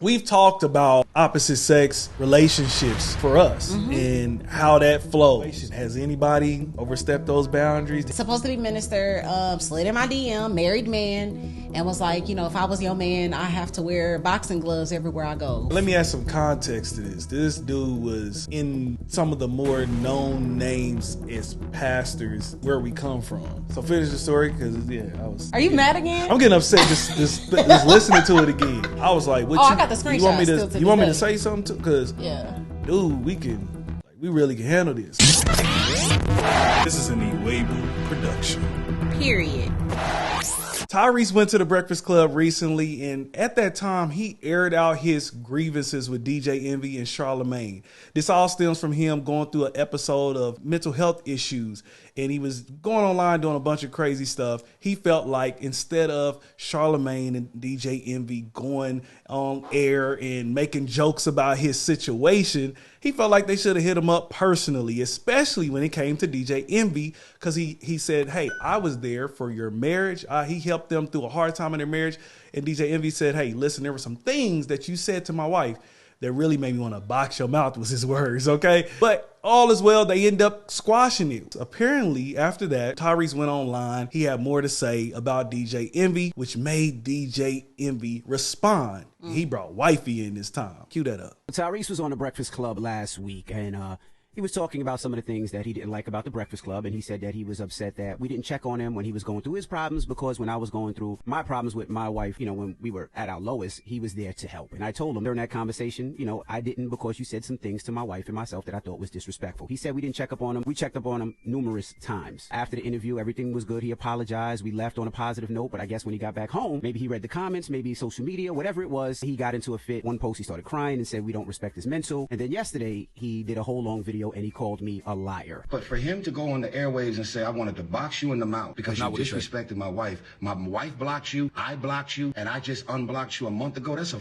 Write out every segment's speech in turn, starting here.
We've talked about opposite sex relationships for us and how that flows. Has anybody overstepped those boundaries? Supposed to be minister, slid in my DM, married man, and was like, if I was your man, I have to wear boxing gloves everywhere I go. Let me add some context to this. This dude was in some of the more known names as pastors where we come from. So finish the story, because I was. Are you mad again? I'm getting upset just listening to it again. I was like, what I got the screenshot. You want me to say something too? Because, dude, we really can handle this. This is an Iwegbus production. Period. Tyrese went to the Breakfast Club recently, and at that time, he aired out his grievances with DJ Envy and Charlamagne. This all stems from him going through an episode of mental health issues, and he was going online doing a bunch of crazy stuff. He felt like instead of Charlamagne and DJ Envy going on air and making jokes about his situation, he felt like they should have hit him up personally, especially when it came to DJ Envy, because he said, hey, I was there for your marriage. He helped them through a hard time in their marriage. And DJ Envy said, hey, listen, there were some things that you said to my wife that really made me want to box your mouth, was his words, okay? But all is well, they end up squashing it. Apparently, after that, Tyrese went online. He had more to say about DJ Envy, which made DJ Envy respond. He brought wifey in this time. Cue that up. Tyrese was on the Breakfast Club last week, and he was talking about some of the things that he didn't like about the Breakfast Club, and he said that he was upset that we didn't check on him when he was going through his problems, because when I was going through my problems with my wife, when we were at our lowest, he was there to help. And I told him during that conversation, I didn't, because you said some things to my wife and myself that I thought was disrespectful. He said we didn't check up on him. We checked up on him numerous times. After the interview, everything was good. He apologized. We left on a positive note, but I guess when he got back home, maybe he read the comments, maybe social media, whatever it was, he got into a fit. One post, he started crying and said we don't respect his mental. And then yesterday, he did a whole long video and he called me a liar. But for him to go on the airwaves and say, I wanted to box you in the mouth because you disrespected my wife blocked you, I blocked you, and I just unblocked you a month ago, that's a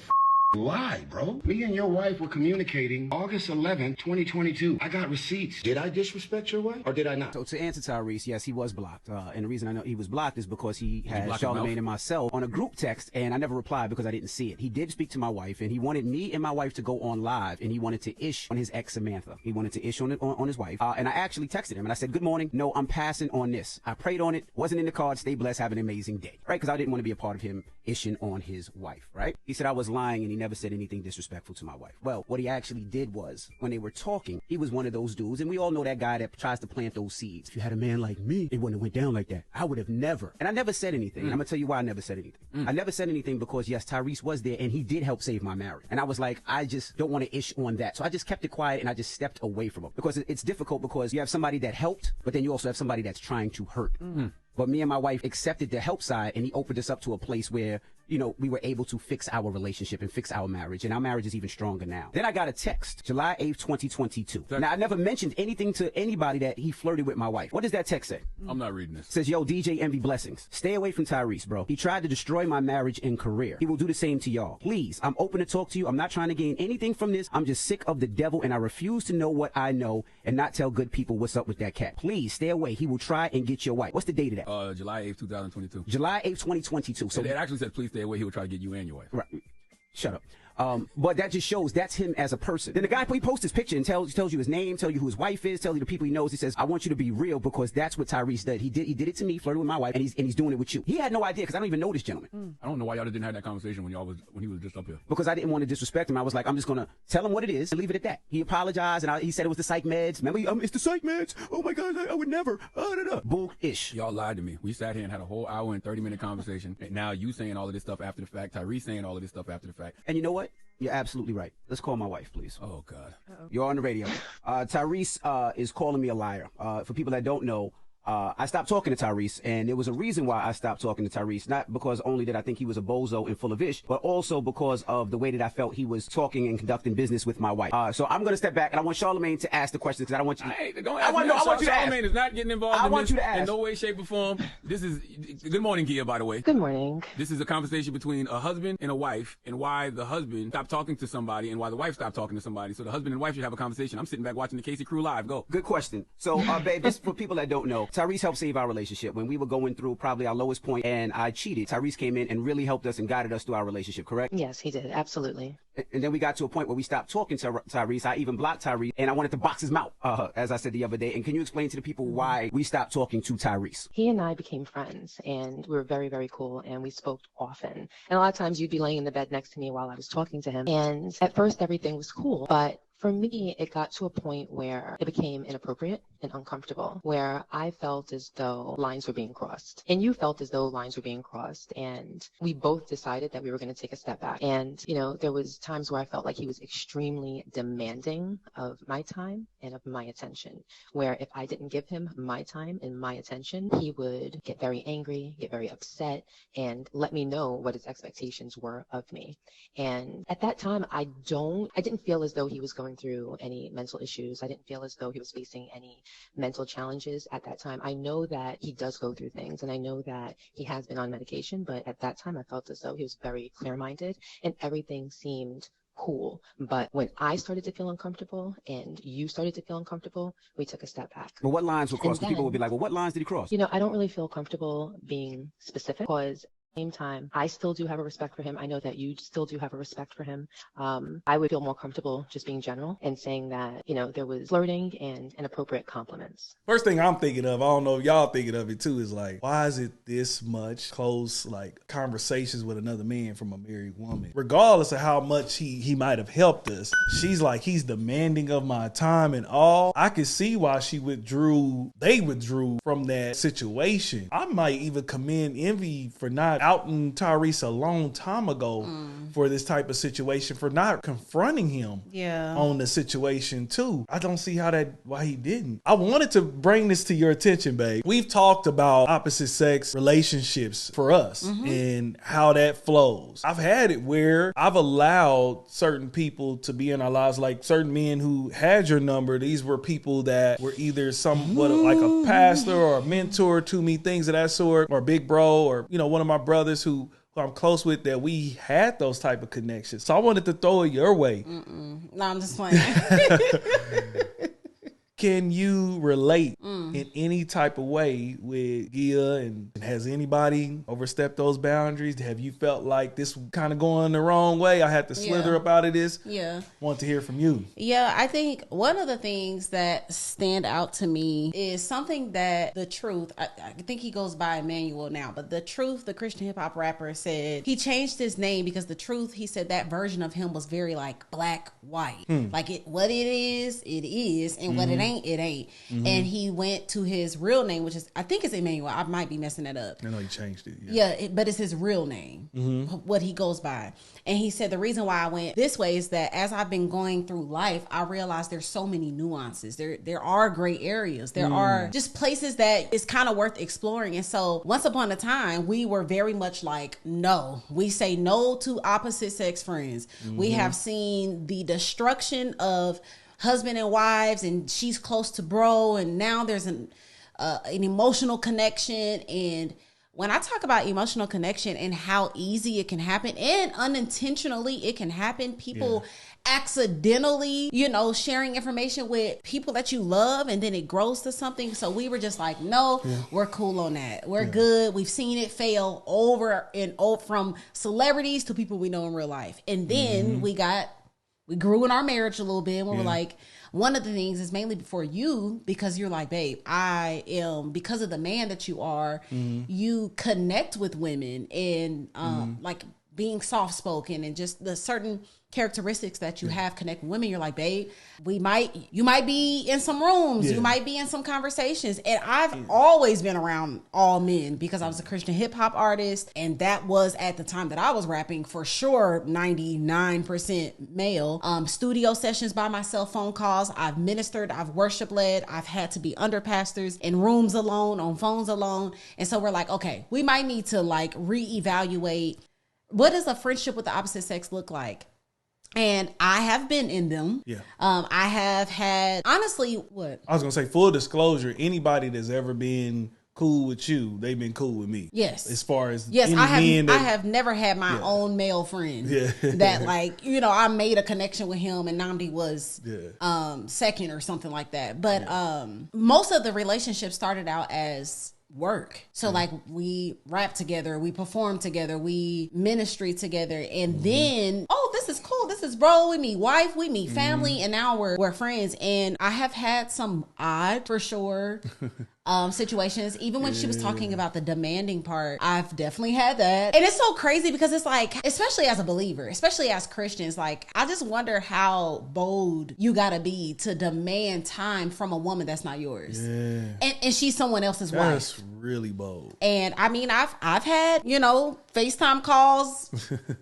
lie, bro. Me and your wife were communicating August 11, 2022. I got receipts. Did I disrespect your wife or did I not? So to answer Tyrese, yes, he was blocked. And the reason I know he was blocked is because he had Charlamagne and myself on a group text, and I never replied because I didn't see it. He did speak to my wife, and he wanted me and my wife to go on live, and he wanted to ish on his ex Samantha. He wanted to ish on his wife. And I actually texted him, and I said, good morning. No, I'm passing on this. I prayed on it. Wasn't in the card. Stay blessed. Have an amazing day. Right? Because I didn't want to be a part of him ishing on his wife. Right? He said I was lying, and he never said anything disrespectful to my wife. Well, what he actually did was, when they were talking, he was one of those dudes, and we all know that guy that tries to plant those seeds. If you had a man like me, it wouldn't have went down like that. I would have never. And I never said anything. And I'm gonna tell you why I never said anything. I never said anything because, yes, Tyrese was there, and he did help save my marriage. And I was like, I just don't want to ish on that. So I just kept it quiet, and I just stepped away from him. Because it's difficult, because you have somebody that helped, but then you also have somebody that's trying to hurt. But me and my wife accepted the help side, and he opened us up to a place where, we were able to fix our relationship and fix our marriage, and our marriage is even stronger now. Then I got a text, July 8th, 2022. Now, I never mentioned anything to anybody that he flirted with my wife. What does that text say? I'm not reading this. It says, yo, DJ Envy blessings. Stay away from Tyrese, bro. He tried to destroy my marriage and career. He will do the same to y'all. Please, I'm open to talk to you. I'm not trying to gain anything from this. I'm just sick of the devil, and I refuse to know what I know and not tell good people what's up with that cat. Please, stay away. He will try and get your wife. What's the date of that? July 8th, 2022. July 8th, 2022. So it actually says, please stay away. He will try to get you and your wife. Right. Shut up. But that just shows that's him as a person. Then the guy, he posts his picture and tells you his name, tells you who his wife is, tells you the people he knows. He says, I want you to be real, because that's what Tyrese did. He did it to me, flirted with my wife, and he's doing it with you. He had no idea, because I don't even know this gentleman. I don't know why y'all didn't have that conversation when he was just up here. Because I didn't want to disrespect him. I was like, I'm just going to tell him what it is and leave it at that. He apologized, and he said it was the psych meds. Remember, it's the psych meds. Oh my God, I would never. Bull-ish. Y'all lied to me. We sat here and had a whole hour and 30-minute conversation, and now you saying all of this stuff after the fact, Tyrese saying all of this stuff after the fact. And you know what? You're absolutely right. Let's call my wife, please. Oh, God. You're on the radio. Tyrese is calling me a liar. For people that don't know, I stopped talking to Tyrese, and there was a reason why I stopped talking to Tyrese, not because only that I think he was a bozo and full of ish, but also because of the way that I felt he was talking and conducting business with my wife. So I'm going to step back, and I want Charlamagne to ask the questions, because I don't want you to... Hey, don't ask me. I want you to ask. Charlamagne is not getting involved I want you to ask. In no way, shape, or form. This is... Good morning, Gia, by the way. Good morning. This is a conversation between a husband and a wife, and why the husband stopped talking to somebody, and why the wife stopped talking to somebody. So the husband and wife should have a conversation. I'm sitting back watching the Casey Crew live. Go. Good question. So, babe, just for people that don't know, Tyrese helped save our relationship. When we were going through probably our lowest point and I cheated, Tyrese came in and really helped us and guided us through our relationship, correct? Yes, he did. Absolutely. And then we got to a point where we stopped talking to Tyrese. I even blocked Tyrese, and I wanted to box his mouth, as I said the other day. And can you explain to the people why we stopped talking to Tyrese? He and I became friends, and we were very, very cool, and we spoke often. And a lot of times you'd be laying in the bed next to me while I was talking to him. And at first everything was cool, but for me, it got to a point where it became inappropriate and uncomfortable, where I felt as though lines were being crossed. And you felt as though lines were being crossed. And we both decided that we were going to take a step back. And, you know, there was times where I felt like he was extremely demanding of my time and of my attention, where if I didn't give him my time and my attention, he would get very angry, get very upset, and let me know what his expectations were of me. And at that time, I didn't feel as though he was going through any mental issues. I didn't feel as though he was facing any mental challenges at that time. I know that he does go through things, and I know that he has been on medication, but at that time I felt as though he was very clear-minded and everything seemed cool. But when I started to feel uncomfortable and you started to feel uncomfortable, we took a step back. Well, what lines were crossed? People would be like, well, what lines did he cross? You know, I don't really feel comfortable being specific because same time, I still do have a respect for him. I know that you still do have a respect for him. I would feel more comfortable just being general and saying that, you know, there was flirting and inappropriate compliments. First thing I'm thinking of, I don't know if y'all thinking of it too, is like, why is it this much close, like, conversations with another man from a married woman? Regardless of how much he might have helped us, she's like, he's demanding of my time and all. I could see why they withdrew from that situation. I might even commend Envy for not outing Tyrese a long time ago for this type of situation, for not confronting him on the situation too. I don't see why he didn't. I wanted to bring this to your attention, babe. We've talked about opposite sex relationships for us and how that flows. I've had it where I've allowed certain people to be in our lives, like certain men who had your number. These were people that were either somewhat like a pastor or a mentor to me, things of that sort, or big bro, or, you know, one of my brothers who I'm close with, that we had those type of connections. So I wanted to throw it your way. No, I'm just playing. Can you relate in any type of way with Gia, and has anybody overstepped those boundaries? Have you felt like this kind of going the wrong way? I had to slither up out of this. Yeah. Want to hear from you. Yeah, I think one of the things that stand out to me is something that The Truth, I think he goes by Emmanuel now, but The Truth, the Christian hip hop rapper, said he changed his name because The Truth, he said that version of him was very like black, white. Like what it is, and what it ain't, it ain't. And he went to his real name, which is, I think it's Emmanuel. I might be messing that up. I know he changed it. But it's his real name, what he goes by. And he said the reason why I went this way is that as I've been going through life, I realized there's so many nuances. There are gray areas. There are just places that it's kind of worth exploring. And so once upon a time, we were very much like, no. We say no to opposite sex friends. We have seen the destruction of husband and wives, and she's close to bro, and now there's an emotional connection. And when I talk about emotional connection and how easy it can happen and unintentionally it can happen, people accidentally, you know, sharing information with people that you love, and then it grows to something. So we were just like, no, we're cool on that. We're good. We've seen it fail over and over, from celebrities to people we know in real life. And then we grew in our marriage a little bit, and we were like, one of the things is mainly for you, because you're like, babe, I am, because of the man that you are, you connect with women, and like being soft-spoken and just the certain characteristics that you have connect with women. You're like, babe, you might be in some rooms, you might be in some conversations. And I've always been around all men because I was a Christian hip hop artist, and that was at the time that I was rapping for sure 99% male. Studio sessions by myself, phone calls, I've ministered, I've worship led, I've had to be under pastors in rooms alone, on phones alone. And so we're like, okay, we might need to like reevaluate, what does a friendship with the opposite sex look like? And I have been in them. I have had, honestly, what? I was going to say, full disclosure, anybody that's ever been cool with you, they've been cool with me. Yes. As far as I have never had my own male friend that like, I made a connection with him and Namdi was second or something like that. But most of the relationships started out as work. So like we rap together, we perform together, we ministry together, and then this is cool, this is bro, we meet wife, we meet family, and now we're friends. And I have had some odd, for sure, situations. Even when she was talking about the demanding part, I've definitely had that. And it's so crazy because it's like, especially as a believer, especially as Christians, like I just wonder how bold you gotta be to demand time from a woman that's not yours. And she's someone else's wife. That's really bold. And I mean, I've had, FaceTime calls,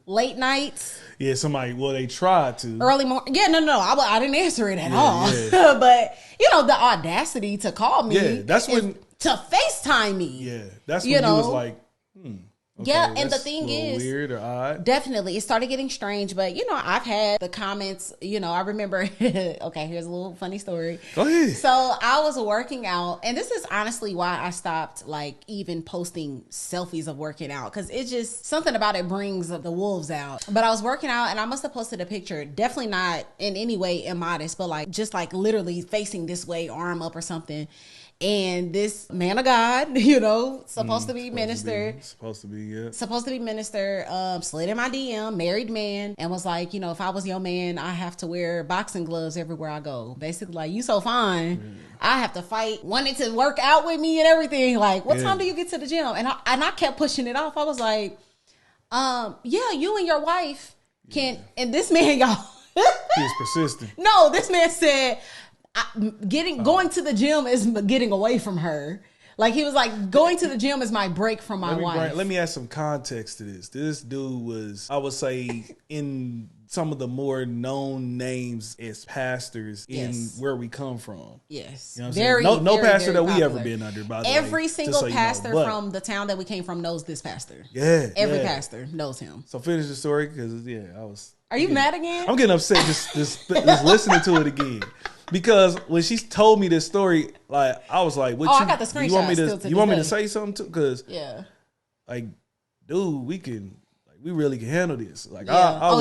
late nights. Yeah, they tried to. Early morning. Yeah, no. I didn't answer it at all. But, the audacity to call me. Yeah, that's when. To FaceTime me. Yeah, that's when you was like, okay, yeah, and the thing is, weird or odd. Definitely, it started getting strange. But I've had the comments. I remember. Okay, here's a little funny story. Go ahead. So I was working out, and this is honestly why I stopped like even posting selfies of working out, because it's just something about it brings the wolves out. But I was working out, and I must have posted a picture, definitely not in any way immodest, but like just like literally facing this way, arm up or something. And this man of God, supposed to be minister, supposed to be minister, slid in my DM, married man, and was like, if I was your man, I have to wear boxing gloves everywhere I go. Basically, like, you so fine, I have to fight, wanted to work out with me and everything. Like, what time do you get to the gym? And I kept pushing it off. I was like, you and your wife can. And this man, y'all, he was persistent. No, this man said, going to the gym is getting away from her. Like, he was like, going to the gym is my break from my wife. Let me add some context to this. This dude was, I would say, in some of the more known names as pastors in where we come from. Yes. No pastor that we ever been under, by the way. Every single pastor from the town that we came from knows this pastor. Yeah. Every pastor knows him. So finish the story, because, I was... Are you mad again? I'm getting upset just listening to it again. Because when she told me this story, like, I was like, I got the screenshot. You want me to say something too? Because, like, dude, we really can handle this. Like, I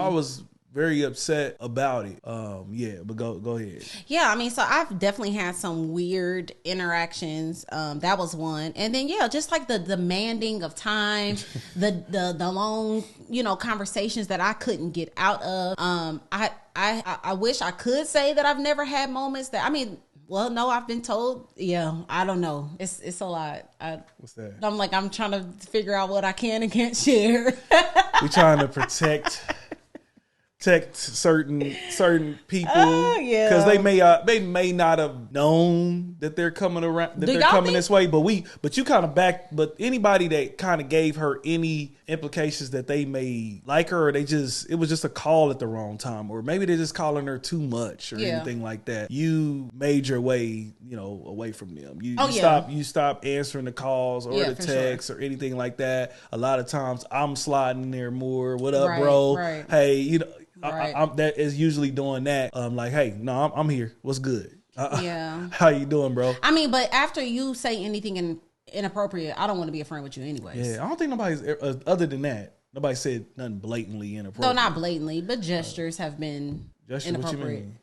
was very upset about it. But go ahead. Yeah, I mean, so I've definitely had some weird interactions. That was one. And then, just like the demanding of time, the long, conversations that I couldn't get out of. I wish I could say that I've never had moments that, no, I've been told. Yeah, I don't know. It's a lot. What's that? I'm trying to figure out what I can and can't share. We're trying to protect certain people because they may not have known that they're coming around, that they're coming this way, but you kind of but anybody that kind of gave her any implications that they may like her, or it was just a call at the wrong time, or maybe they're just calling her too much or anything like that, you made your way away from them. You stop answering the calls or the texts or anything like that. A lot of times I'm sliding in there more, what up, bro? Right. Hey, I'm that is usually doing that. Like, hey, no, I'm here. What's good? How you doing, bro? But after you say anything inappropriate, I don't want to be a friend with you anyways. Yeah, I don't think nobody's other than that. Nobody said nothing blatantly inappropriate. No, not blatantly, but gestures have been inappropriate. What you mean?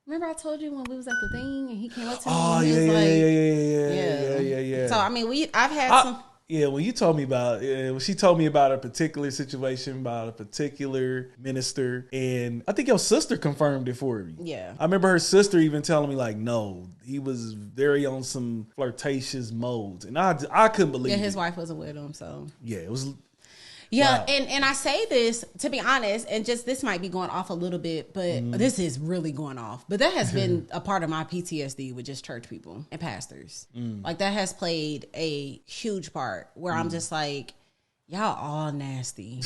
Remember I told you when we was at the thing and he came up to me? Oh, and he was yeah. So I've had some. Yeah, when you told me when she told me about a particular situation, about a particular minister, and I think your sister confirmed it for me. Yeah. I remember her sister even telling me, like, no, he was very on some flirtatious modes. And I couldn't believe it. Yeah, his wife wasn't with him, so. Yeah, it was... Yeah, wow. and I say this, to be honest, and just this might be going off a little bit, but this is really going off. But that has been a part of my PTSD with just church people and pastors. Like, that has played a huge part where I'm just like, y'all all nasty.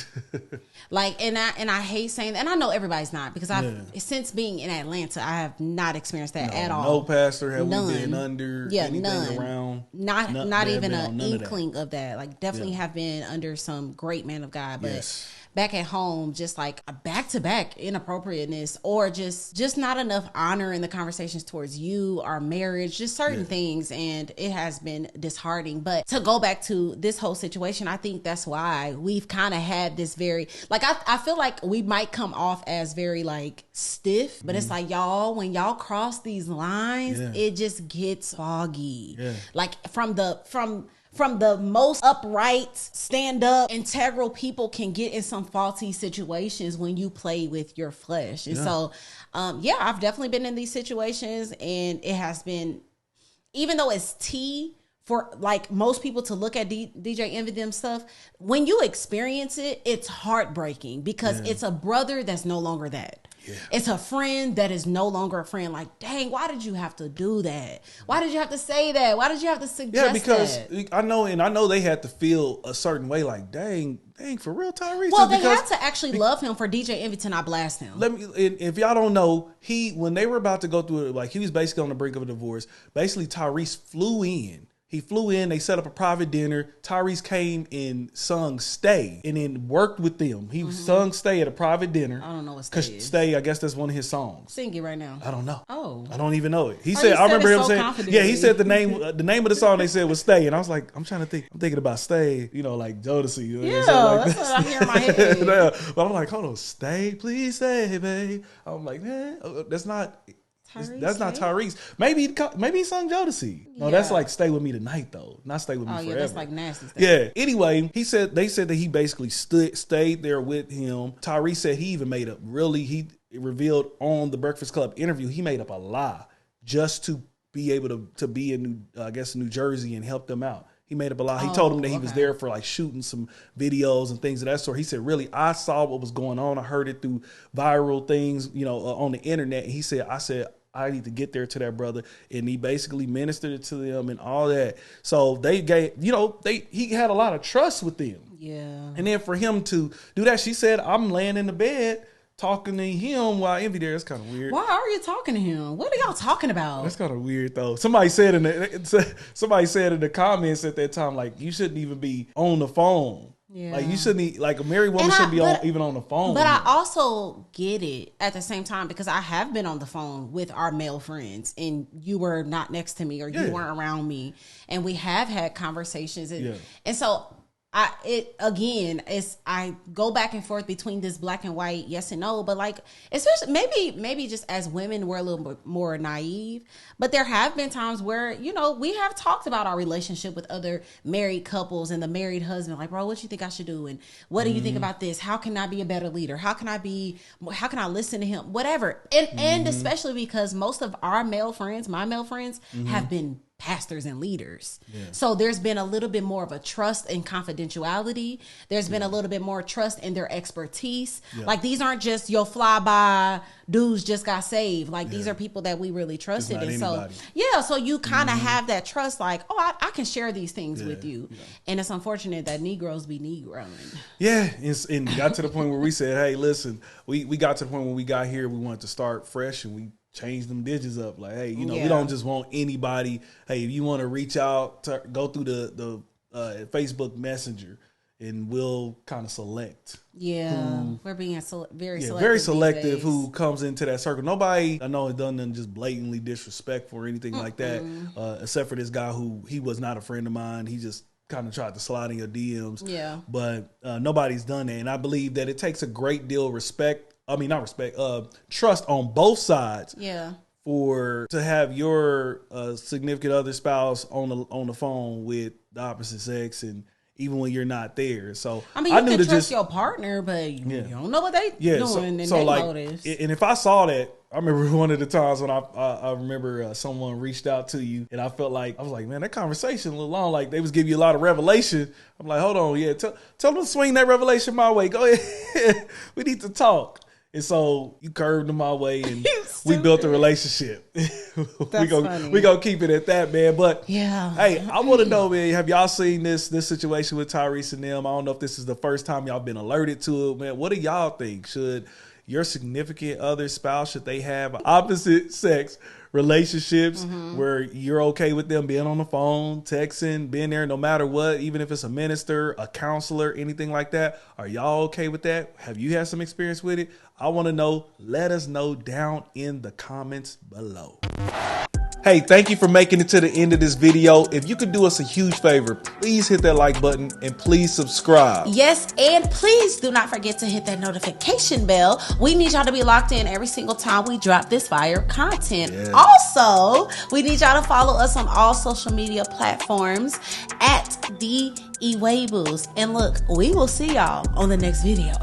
Like, and I hate saying that, and I know everybody's not, because since being in Atlanta, I have not experienced that at all. No pastor have we been under anything around. Not even an inkling of that. Like, definitely have been under some great man of God, but back at home, just like a back-to-back inappropriateness, or just not enough honor in the conversations towards you, our marriage, just certain things, and it has been disheartening. But to go back to this whole situation, I think that's why we've kind of had this very, like, I feel like we might come off as very like stiff, but it's like, y'all, when y'all cross these lines, it just gets foggy. Like from the most upright, stand up, integral people can get in some faulty situations when you play with your flesh. And so, I've definitely been in these situations, and it has been, even though it's tea for like most people to look at DJ Envy them stuff, when you experience it, it's heartbreaking because it's a brother that's no longer that. Yeah. It's a friend that is no longer a friend. Like, dang, why did you have to do that? Why did you have to say that? Why did you have to suggest that? Because I know they had to feel a certain way. Like, dang, for real, Tyrese. Well, they had to actually love him for DJ Envy to not blast him. If y'all don't know, when they were about to go through it, like he was basically on the brink of a divorce. Basically, Tyrese flew in. He flew in, they set up a private dinner. Tyrese came and sung Stay and then worked with them. He sung Stay at a private dinner. I don't know what Stay is. Stay, I guess that's one of his songs. Sing it right now. I don't know. Oh. I don't even know it. He said, I remember him saying, he said the name of the song they said was Stay. And I was like, I'm trying to think. I'm thinking about Stay, like Jodeci. That's what I hear in my head. But I'm like, hold on, Stay, please stay, babe. I'm like, man, that's not... That's not Tyrese. Maybe he sung Jodeci. No, that's like Stay With Me Tonight, though. Not Stay With Me Forever. Yeah, that's like nasty stuff. Yeah. Anyway, they said that he basically stayed there with him. Tyrese said he even he revealed on the Breakfast Club interview, he made up a lie just to be able to be in New Jersey and help them out. He made up a lie. He told him that he was there for like shooting some videos and things of that sort. He said, really, I saw what was going on. I heard it through viral things, on the internet. And he said, I need to get there to that brother. And he basically ministered it to them and all that. So they gave, he had a lot of trust with them. Yeah. And then for him to do that, she said, I'm laying in the bed talking to him while Envy there. It's kind of weird. Why are you talking to him? What are y'all talking about? That's kind of weird though. Somebody said in the comments at that time, like, you shouldn't even be on the phone. Yeah. Like, you shouldn't, like, a married woman shouldn't be even on the phone. But I also get it at the same time, because I have been on the phone with our male friends and you were not next to me or you weren't around me, and we have had conversations. And so I go back and forth between this black and white, yes and no, but like, especially maybe just as women, we're a little bit more naive, but there have been times where, we have talked about our relationship with other married couples and the married husband, like, bro, what you think I should do? And what do you think about this? How can I be a better leader? How can I listen to him? Whatever. And especially because most of our male friends, my male friends, have been pastors and leaders. So there's been a little bit more of a trust and confidentiality. There's been a little bit more trust in their expertise. Like, these aren't just your fly by dudes just got saved. Like, these are people that we really trusted. And so you kind of have that trust, like, oh, I can share these things with you. And it's unfortunate that Negroes be Negroing. Yeah. And got to the point where we said, hey, listen, we got to the point when we got here, we wanted to start fresh, and we change them digits up. Like, hey, we don't just want anybody. Hey, if you want to reach out, go through the Facebook Messenger, and we'll kind of select. Yeah, we're being very selective. Very selective who comes into that circle. Nobody I know has done nothing just blatantly disrespectful or anything like that, except for this guy who he was not a friend of mine. He just kind of tried to slide in your DMs. Yeah, but nobody's done that, and I believe that it takes a great deal of trust on both sides. Yeah. To have your significant other spouse on the phone with the opposite sex, and even when you're not there. So you can trust your partner, but you don't know what they doing in that motives. And if I saw that, I remember one of the times when I remember someone reached out to you, and I was like, man, that conversation a little long. Like, they was giving you a lot of revelation. I'm like, hold on, tell them to swing that revelation my way. Go ahead, we need to talk. And so you curved them my way, and we built a relationship. We gonna keep it at that, man. But hey, I want to know, man, have y'all seen this situation with Tyrese and them? I don't know if this is the first time y'all been alerted to it, man. What do y'all think? Should your significant other, spouse, should they have opposite sex relationships where you're okay with them being on the phone, texting, being there no matter what, even if it's a minister, a counselor, anything like that? Are y'all okay with that? Have you had some experience with it? I want to know. Let us know down in the comments below. Hey, thank you for making it to the end of this video. If you could do us a huge favor, please hit that like button and please subscribe. Yes, and please do not forget to hit that notification bell. We need y'all to be locked in every single time we drop this fire content. Yes. Also, we need y'all to follow us on all social media platforms at the Iwegbus. And look, we will see y'all on the next video.